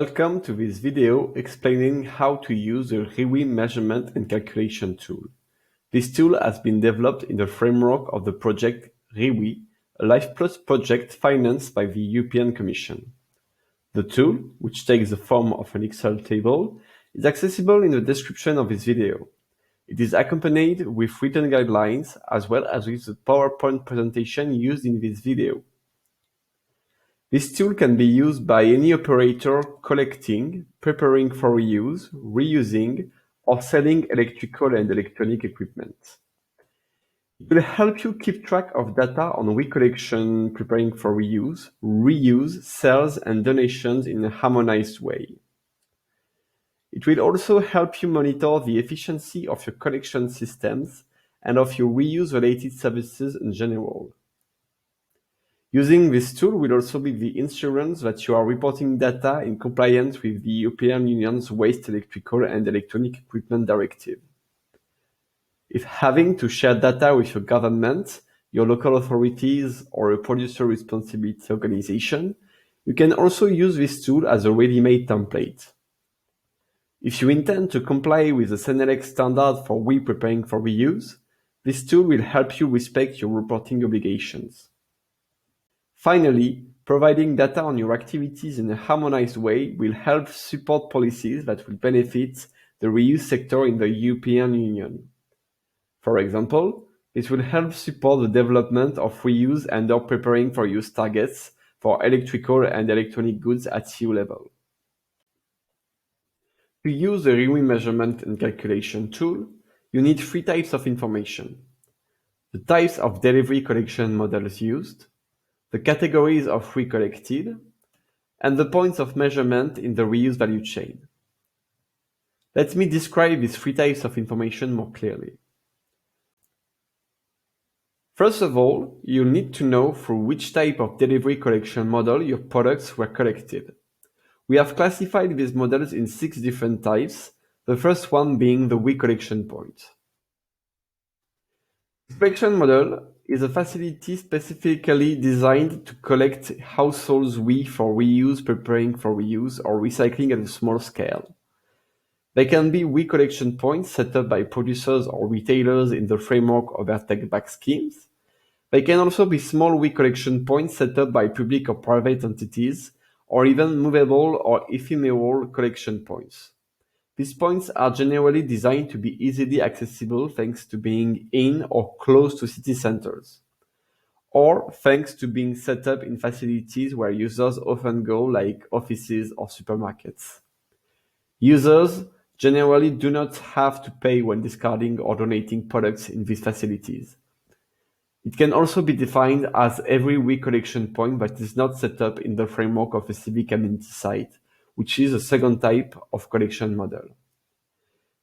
Welcome to this video explaining how to use the ReWEEE measurement and calculation tool. This tool has been developed in the framework of the project ReWEEE, a Life Plus project financed by the European Commission. The tool, which takes the form of an Excel table, is accessible in the description of this video. It is accompanied with written guidelines as well as with the PowerPoint presentation used in this video. This tool can be used by any operator collecting, preparing for reuse, reusing, or selling electrical and electronic equipment. It will help you keep track of data on recollection, preparing for reuse, reuse, sales, and donations in a harmonized way. It will also help you monitor the efficiency of your collection systems and of your reuse-related services in general. Using this tool will also be the insurance that you are reporting data in compliance with the European Union's Waste Electrical and Electronic Equipment Directive. If having to share data with your government, your local authorities, or a producer responsibility organization, you can also use this tool as a ready-made template. If you intend to comply with the Senelec standard for preparing for reuse, this tool will help you respect your reporting obligations. Finally, providing data on your activities in a harmonized way will help support policies that will benefit the reuse sector in the European Union. For example, this will help support the development of reuse and or preparing for use targets for electrical and electronic goods at EU level. To use the ReWEEE measurement and calculation tool, you need three types of information: the types of delivery collection models used, the categories of recollected, and the points of measurement in the reuse value chain. Let me describe these three types of information more clearly. First of all, you need to know through which type of delivery collection model your products were collected. We have classified these models in 6 different types, the first one being the recollection point. This collection model is a facility specifically designed to collect households for reuse, preparing for reuse, or recycling at a small scale. They can be recollection points set up by producers or retailers in the framework of their take-back schemes. They can also be small recollection points set up by public or private entities, or even movable or ephemeral collection points. These points are generally designed to be easily accessible thanks to being in or close to city centers, or thanks to being set up in facilities where users often go, like offices or supermarkets. Users generally do not have to pay when discarding or donating products in these facilities. It can also be defined as every recollection point that is not set up in the framework of a civic amenity site, which is a second type of collection model.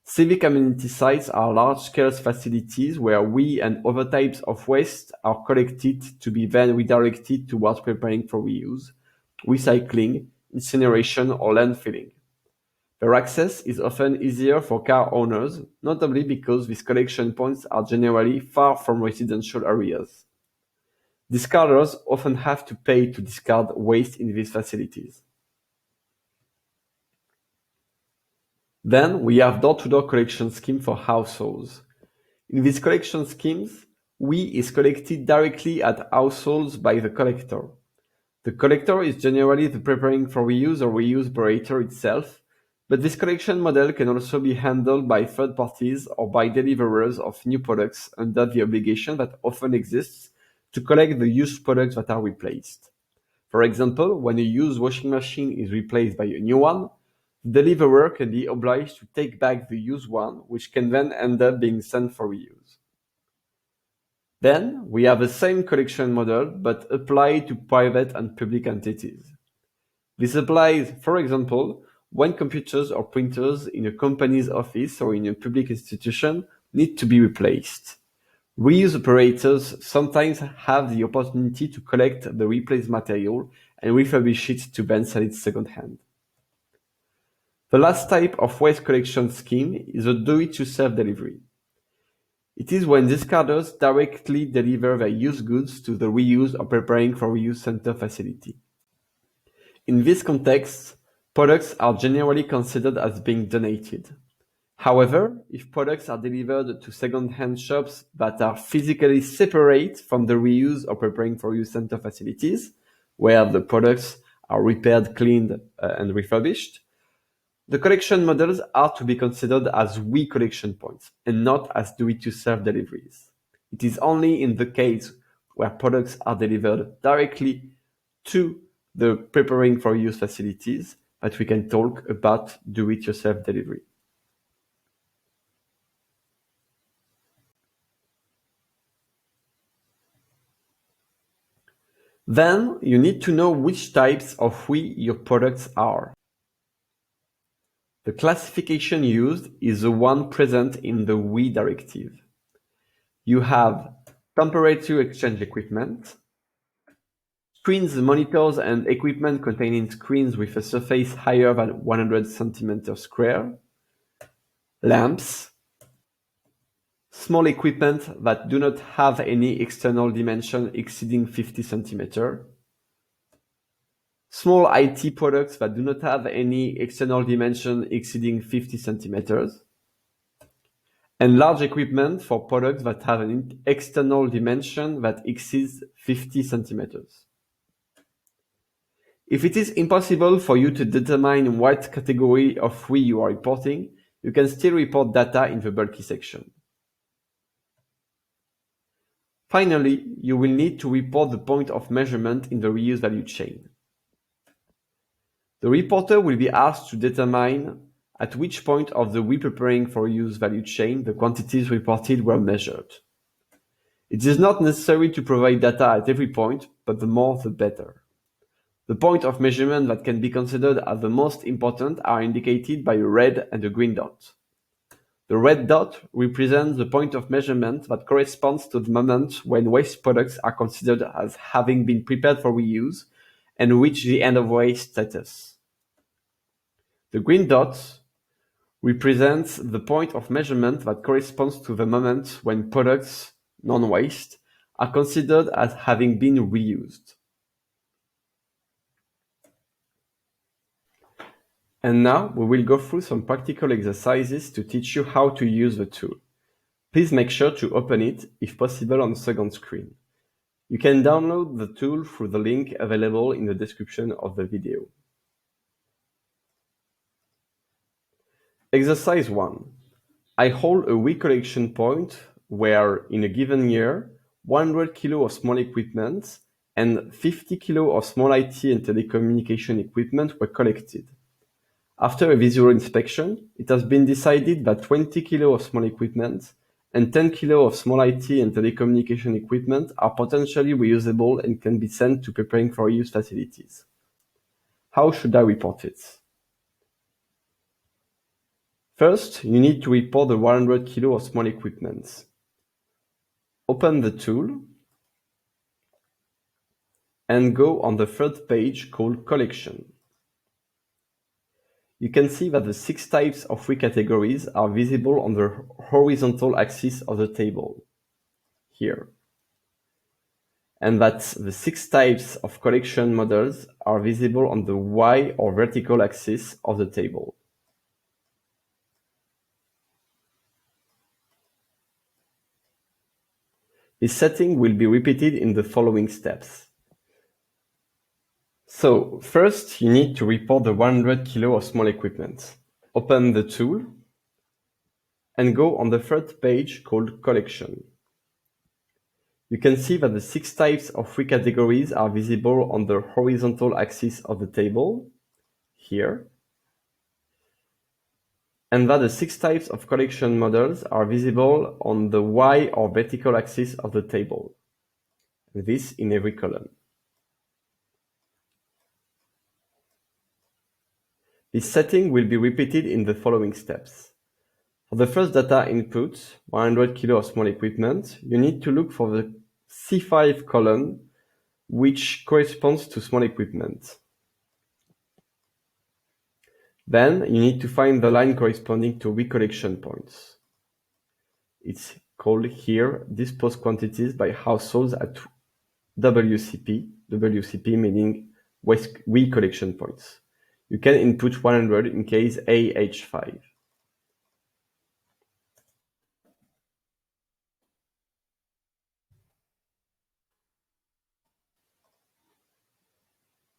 Civic amenity sites are large-scale facilities where and other types of waste are collected to be then redirected towards preparing for reuse, recycling, incineration, or landfilling. Their access is often easier for car owners, notably because these collection points are generally far from residential areas. Discarders often have to pay to discard waste in these facilities. Then we have door-to-door collection scheme for households. In these collection schemes, is collected directly at households by the collector. The collector is generally the preparing for reuse or reuse operator itself, but this collection model can also be handled by third parties or by deliverers of new products under the obligation that often exists to collect the used products that are replaced. For example, when a used washing machine is replaced by a new one, the deliverer can be obliged to take back the used one, which can then end up being sent for reuse. Then we have the same collection model, but applied to private and public entities. This applies, for example, when computers or printers in a company's office or in a public institution need to be replaced. Reuse operators sometimes have the opportunity to collect the replaced material and refurbish it to then sell it second-hand. The last type of waste collection scheme is a do-it-yourself delivery. It is when discarders directly deliver their used goods to the reuse or preparing for reuse center facility. In this context, Products are generally considered as being donated. However, if products are delivered to second-hand shops that are physically separate from the reuse or preparing for use center facilities, where the products are repaired, cleaned, and refurbished, the collection models are to be considered as ReWEEE collection points and not as do-it-yourself deliveries. It is only in the case where products are delivered directly to the preparing for use facilities that we can talk about do-it-yourself delivery. Then you need to know which types of ReWEEE your products are. The classification used is the one present in the ReWEEE directive. You have temperature exchange equipment, screens, monitors, and equipment containing screens with a surface higher than 100 centimeters square, lamps, small equipment that do not have any external dimension exceeding 50 centimeters, small IT products that do not have any external dimension exceeding 50 centimeters, and large equipment for products that have an external dimension that exceeds 50 centimeters. If it is impossible for you to determine what category of ReWEEE you are reporting, you can still report data in the bulky section. Finally, you will need to report the point of measurement in the reuse value chain. The reporter will be asked to determine at which point of the ReWEEE preparing for use value chain the quantities reported were measured. It is not necessary to provide data at every point, but the more the better. The point of measurement that can be considered as the most important are indicated by a red and a green dot. The red dot represents the point of measurement that corresponds to the moment when waste products are considered as having been prepared for reuse and reach the end of waste status. The green dot represents the point of measurement that corresponds to the moment when products, non-waste, are considered as having been reused. And now we will go through some practical exercises to teach you how to use the tool. Please make sure to open it, if possible, on the second screen. You can download the tool through the link available in the description of the video. Exercise 1. I hold a ReWEEE collection point where, in a given year, 100 kg of small equipment and 50 kg of small IT and telecommunication equipment were collected. After a visual inspection, it has been decided that 20 kg of small equipment and 10 kg of small IT and telecommunication equipment are potentially reusable and can be sent to preparing for use facilities. How should I report it? First, you need to report the 100 kg of small equipment. Open the tool and go on the third page called Collection. You can see that the 6 types of ReWEEE categories are visible on the horizontal axis of the table, here, and that the 6 types of collection models are visible on the Y or vertical axis of the table. This setting will be repeated in the following steps. So, first you need to report the 100 kg of small equipment. Open the tool and go on the third page called Collection. You can see that the 6 types of ReWEEE categories are visible on the horizontal axis of the table, here, and that the 6 types of collection models are visible on the Y or vertical axis of the table, this in every column. This setting will be repeated in the following steps. For the first data input, 100 kg of small equipment, you need to look for the C5 column, which corresponds to small equipment. Then you need to find the line corresponding to ReWEEE collection points. It's called here disposed quantities by households at WCP, WCP meaning ReWEEE collection points. You can input 100 in case AH5.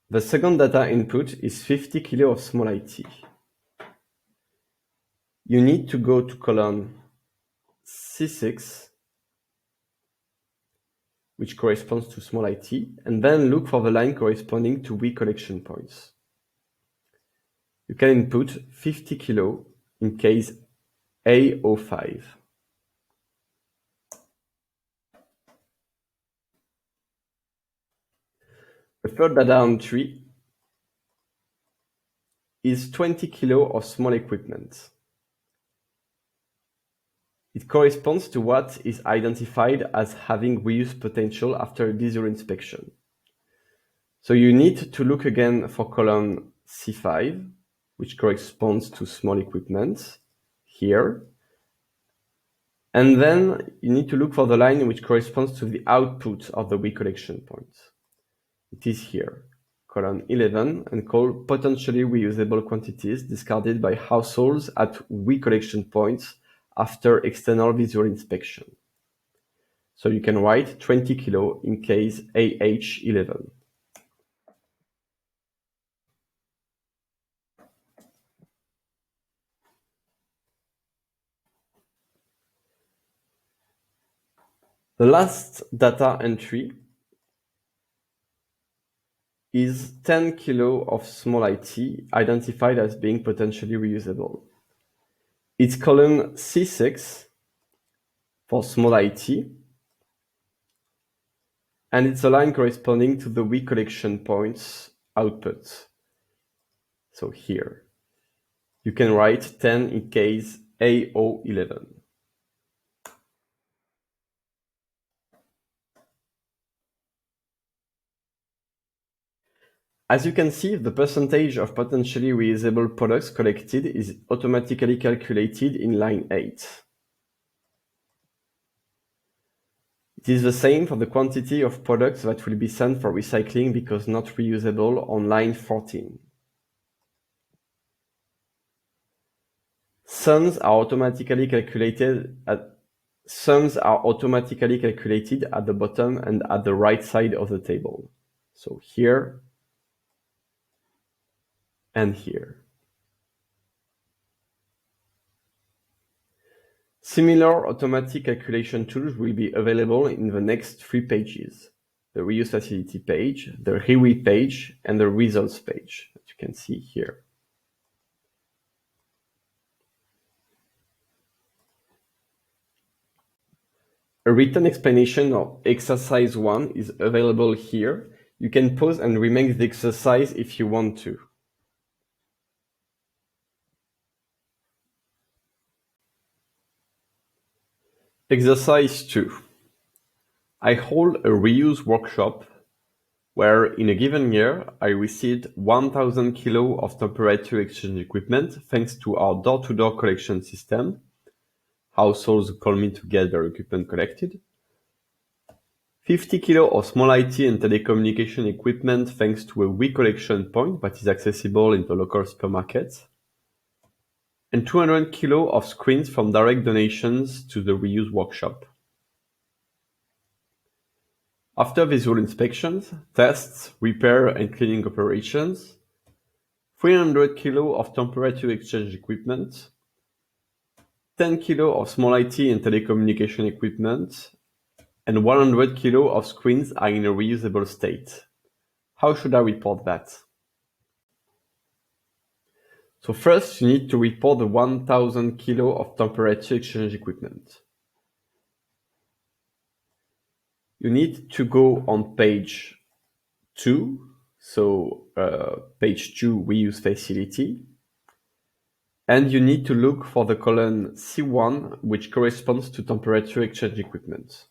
The second data input is 50 kilo of small IT. You need to go to column C6, which corresponds to small IT, and then look for the line corresponding to ReWEEE collection points. You can input 50 kilo in case A05. The third data entry is 20 kilo of small equipment. It corresponds to what is identified as having reuse potential after a visual inspection. So you need to look again for column C5, which corresponds to small equipment here. And then you need to look for the line which corresponds to the output of the ReWEEE collection point. It is here, column 11, and called potentially reusable quantities discarded by households at ReWEEE collection points after external visual inspection. So you can write 20 kilo in case AH11. The last data entry is 10 kilo of small IT identified as being potentially reusable. It's column C6 for small IT, and it's a line corresponding to the ReWEEE collection points output. So here, you can write 10 in case A011. As you can see, the percentage of potentially reusable products collected is automatically calculated in line 8. It is the same for the quantity of products that will be sent for recycling because not reusable on line 14. Sums are automatically calculated at the bottom and at the right side of the table. So here and here. Similar automatic calculation tools will be available in the next 3 pages: the reuse facility page, the ReWEEE page, and the results page, as you can see here. A written explanation of exercise 1 is available here. You can pause and remake the exercise if you want to. Exercise 2. I hold a reuse workshop where in a given year I received 1,000 kilo of temperature exchange equipment thanks to our door-to-door collection system. Households call me to get their equipment collected. 50 kilo of small IT and telecommunication equipment thanks to a ReWEEE collection point that is accessible in the local supermarket. And 200 kilo of screens from direct donations to the reuse workshop. After visual inspections, tests, repair and cleaning operations, 300 kilo of temperature exchange equipment, 10 kilo of small IT and telecommunication equipment, and 100 kilo of screens are in a reusable state. How should I report that? So first, you need to report the 1,000 kilo of temperature exchange equipment. You need to go on page 2, so page 2 reuse facility, and you need to look for the column C1, which corresponds to temperature exchange equipment.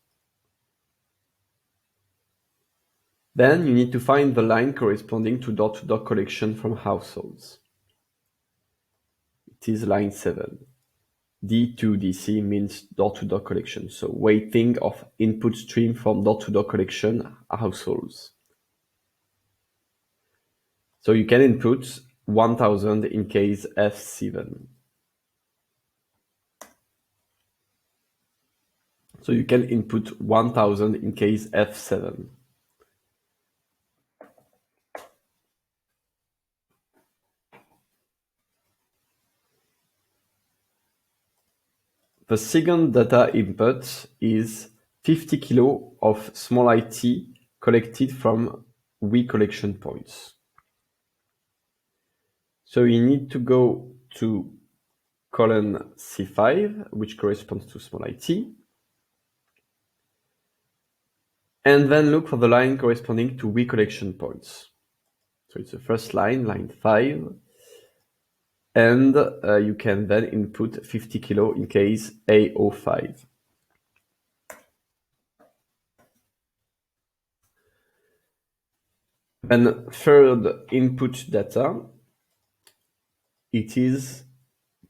Then you need to find the line corresponding to door-to-door collection from households. It is line 7. D2DC means door-to-door collection, so weighting of input stream from door-to-door collection households. So you can input 1000 in case F7. So you can input 1000 in case F7. The second data input is 50 kilo of small IT collected from ReWEEE collection points. So you need to go to column C5, which corresponds to small IT, and then look for the line corresponding to ReWEEE collection points. So it's the first line, line 5, and you can then input 50 kilo in case A05. Then third input data, it is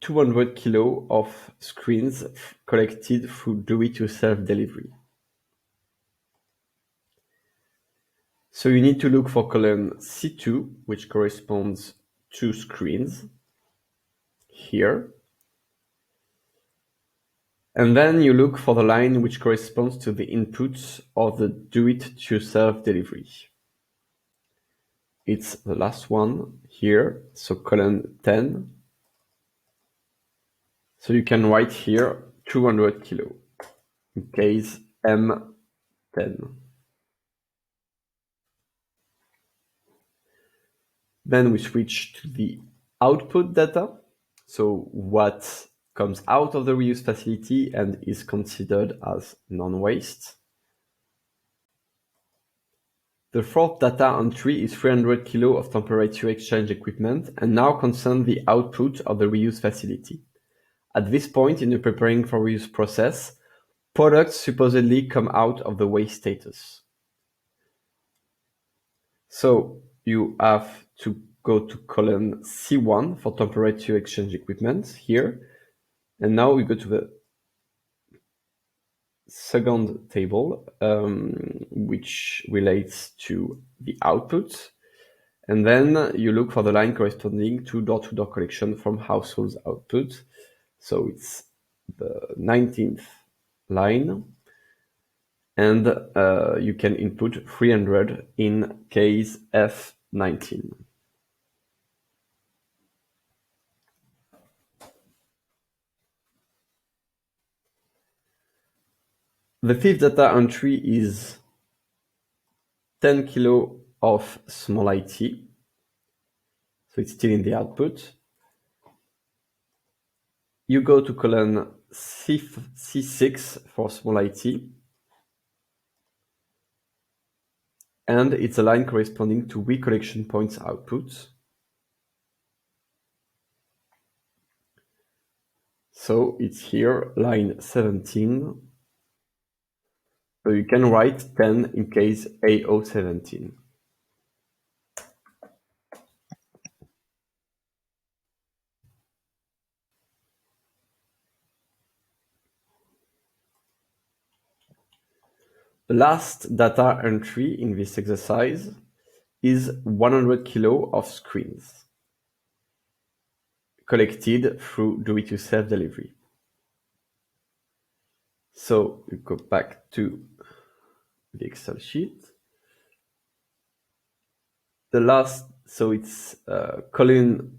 200 kilo of screens collected through do-it-yourself delivery. So you need to look for column C2, which corresponds to screens here. And then you look for the line which corresponds to the inputs of the do-it-yourself delivery. It's the last one here, so column 10. So you can write here 200 kilo in case M10. Then we switch to the output data. So what comes out of the reuse facility and is considered as non-waste. The fourth data entry is 300 kilo of temperature exchange equipment and now concerns the output of the reuse facility. At this point in the preparing for reuse process, products supposedly come out of the waste status. So you have to go to column C1 for temperature exchange equipment here. And now we go to the second table, which relates to the output. And then you look for the line corresponding to door-to-door collection from households output. So it's the 19th line. And you can input 300 in case F19. The fifth data entry is 10 kilo of small IT. So it's still in the output. You go to column C6 for small IT. And it's a line corresponding to ReWEEE collection points output. So it's here, line 17. So you can write 10 in case A017. The last data entry in this exercise is 100 kilo of screens collected through do-it-yourself delivery. So you go back to the Excel sheet. The last, so it's column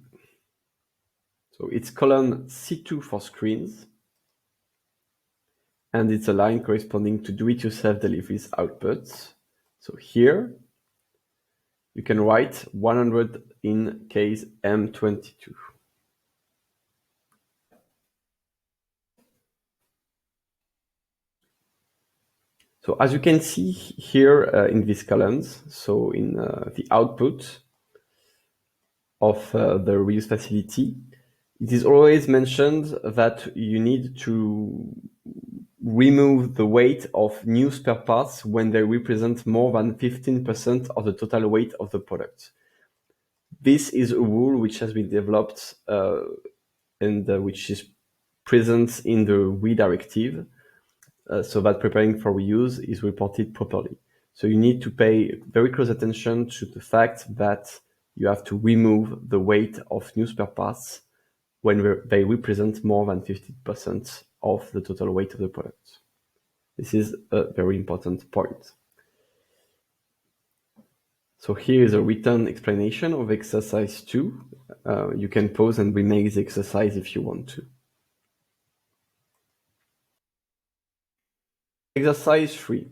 C2 for screens, and it's a line corresponding to do-it-yourself deliveries outputs. So here you can write 100 in case M22. So as you can see here in these columns, so in the output of the reuse facility, it is always mentioned that you need to remove the weight of new spare parts when they represent more than 15% of the total weight of the product. This is a rule which has been developed and which is present in the ReWEEE directive, so that preparing for reuse is reported properly. So you need to pay very close attention to the fact that you have to remove the weight of new spare parts when they represent more than 50% of the total weight of the product. This is a very important point. So here is a written explanation of exercise 2. You can pause and remake the exercise if you want to. Exercise 3.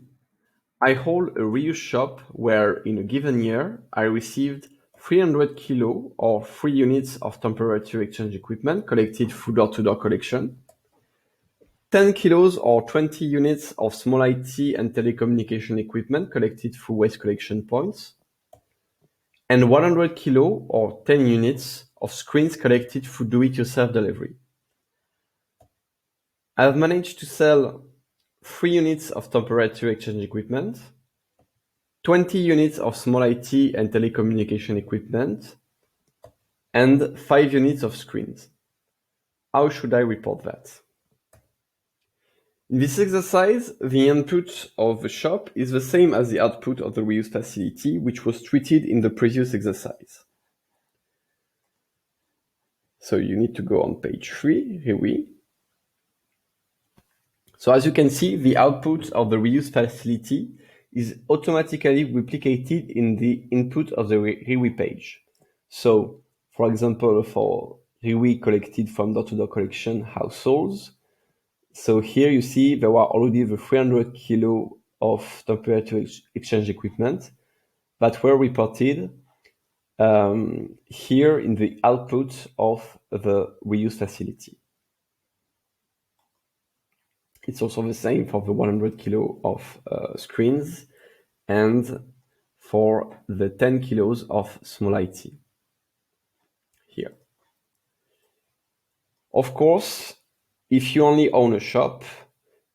I hold a reuse shop where in a given year I received 300 kilo or 3 units of temperature exchange equipment collected through door-to-door collection, 10 kilos or 20 units of small IT and telecommunication equipment collected through waste collection points, and 100 kilo or 10 units of screens collected through do-it-yourself delivery. I have managed to sell 3 units of temperature exchange equipment, 20 units of small IT and telecommunication equipment, and 5 units of screens. How should I report that? In this exercise, the input of the shop is the same as the output of the reuse facility, which was treated in the previous exercise. So you need to go on page 3, ReWEEE. So as you can see, the output of the reuse facility is automatically replicated in the input of the ReWEEE page. So, for example, for ReWEEE collected from door-to-door collection households, so here you see there were already the 300 kilo of temperature exchange equipment that were reported here in the output of the reuse facility. It's also the same for the 100 kilo of screens and for the 10 kilos of small IT here. Of course, if you only own a shop,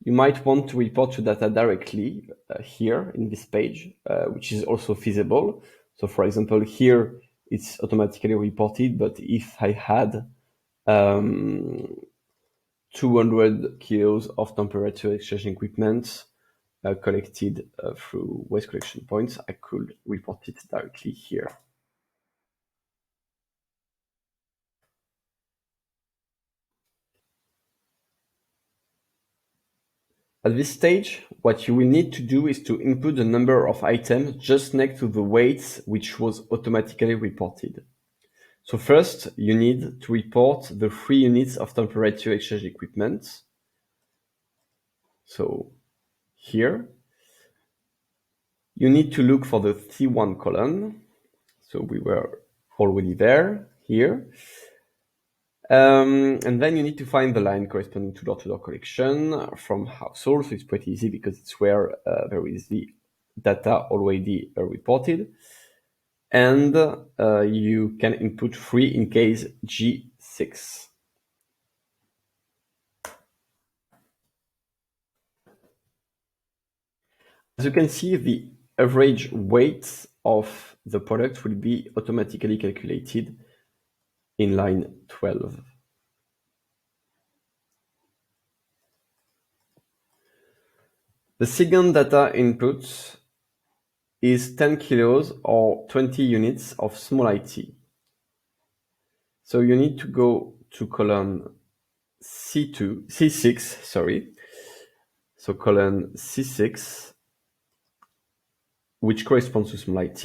you might want to report your data directly here in this page, which is also feasible. So for example, here it's automatically reported, but if I had 200 kilos of temperature exchange equipment collected through waste collection points, I could report it directly here. At this stage, what you will need to do is to input the number of items just next to the weights which was automatically reported. So first, you need to report the 3 units of temperature exchange equipment. So here, you need to look for the T1 column. So we were already there, here. And then you need to find the line corresponding to door-to-door collection from household. So it's pretty easy because it's where there is the data already reported. And you can input 3 in case G6. As you can see, the average weight of the product will be automatically calculated in line 12. The second data input is 10 kilos or 20 units of small IT. So you need to go to column C6, sorry. So column C6, which corresponds to small IT,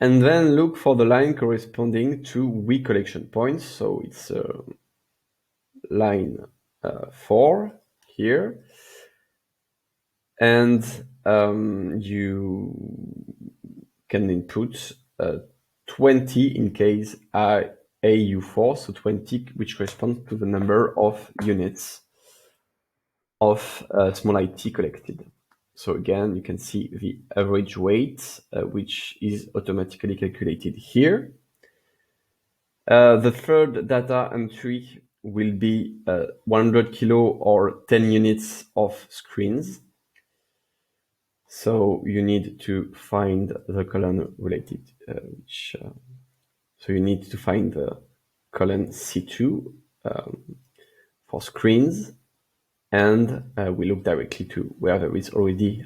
and then look for the line corresponding to ReWEEE collection points. So it's line 4 here. And you can input 20 in case AU4, so 20, which corresponds to the number of units of small IT collected. So again, you can see the average weight, which is automatically calculated here. The third data entry will be 100 kilo or 10 units of screens. So you need to find the column related, so you need to find the column C2 for screens, and we look directly to where there is already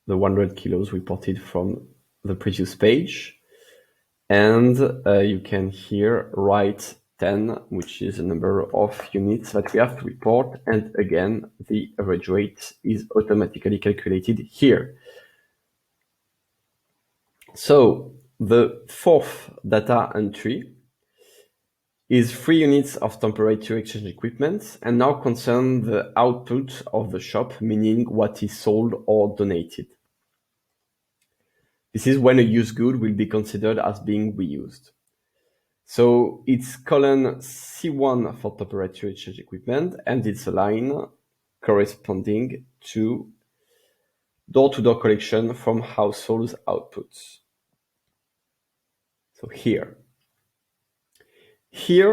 the 100 kilos reported from the previous page. And you can here write 10, which is the number of units that we have to report. And again, the average weight is automatically calculated here. So the fourth data entry is 3 units of temperature exchange equipment and now concern the output of the shop, meaning what is sold or donated. This is when a used good will be considered as being reused. So it's column C1 for temperature exchange equipment, and it's a line corresponding to door-to-door collection from households' outputs. So here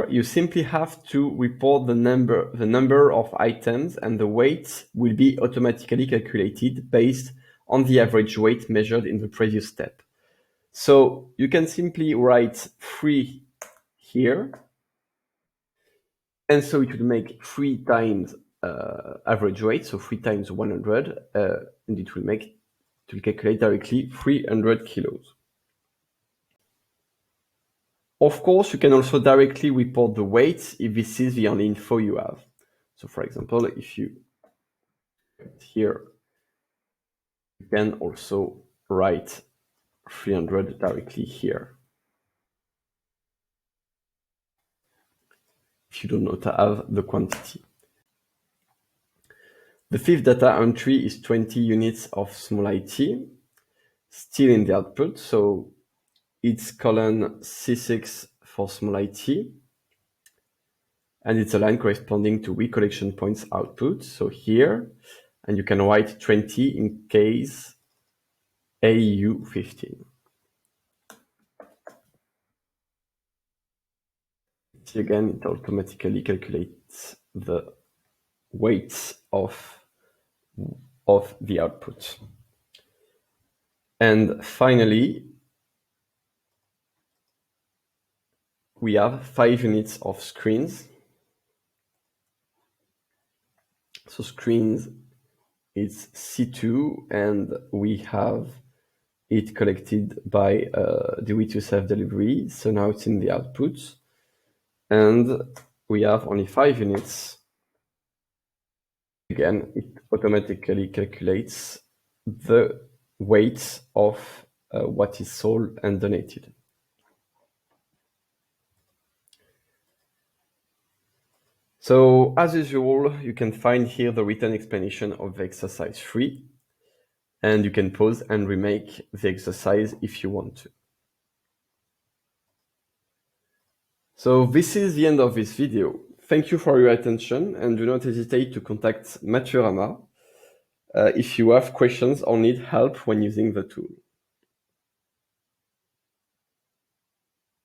you simply have to report the number of items, and the weight will be automatically calculated based on the average weight measured in the previous step. So you can simply write 3 here, and so it will make 3 times average weight, so 3 times 100, and it will calculate directly 300 kilos. Of course, you can also directly report the weight if this is the only info you have. So for example, if you here, you can also write 300 directly here. If you do not have the quantity. The fifth data entry is 20 units of small IT, still in the output. So it's column C6 for small IT, and it's a line corresponding to ReWEEE collection points output. So here, and you can write 20 in case AU15. See again, it automatically calculates the weight of the output. And finally, we have 5 units of screens. So screens is C2, and we have it collected by the ReWEEE self-delivery. So now it's in the output. And we have only 5 units. Again, it automatically calculates the weight of what is sold and donated. So as usual, you can find here the written explanation of the exercise 3, and you can pause and remake the exercise if you want to. So this is the end of this video. Thank you for your attention, and do not hesitate to contact Mathieu Rama if you have questions or need help when using the tool.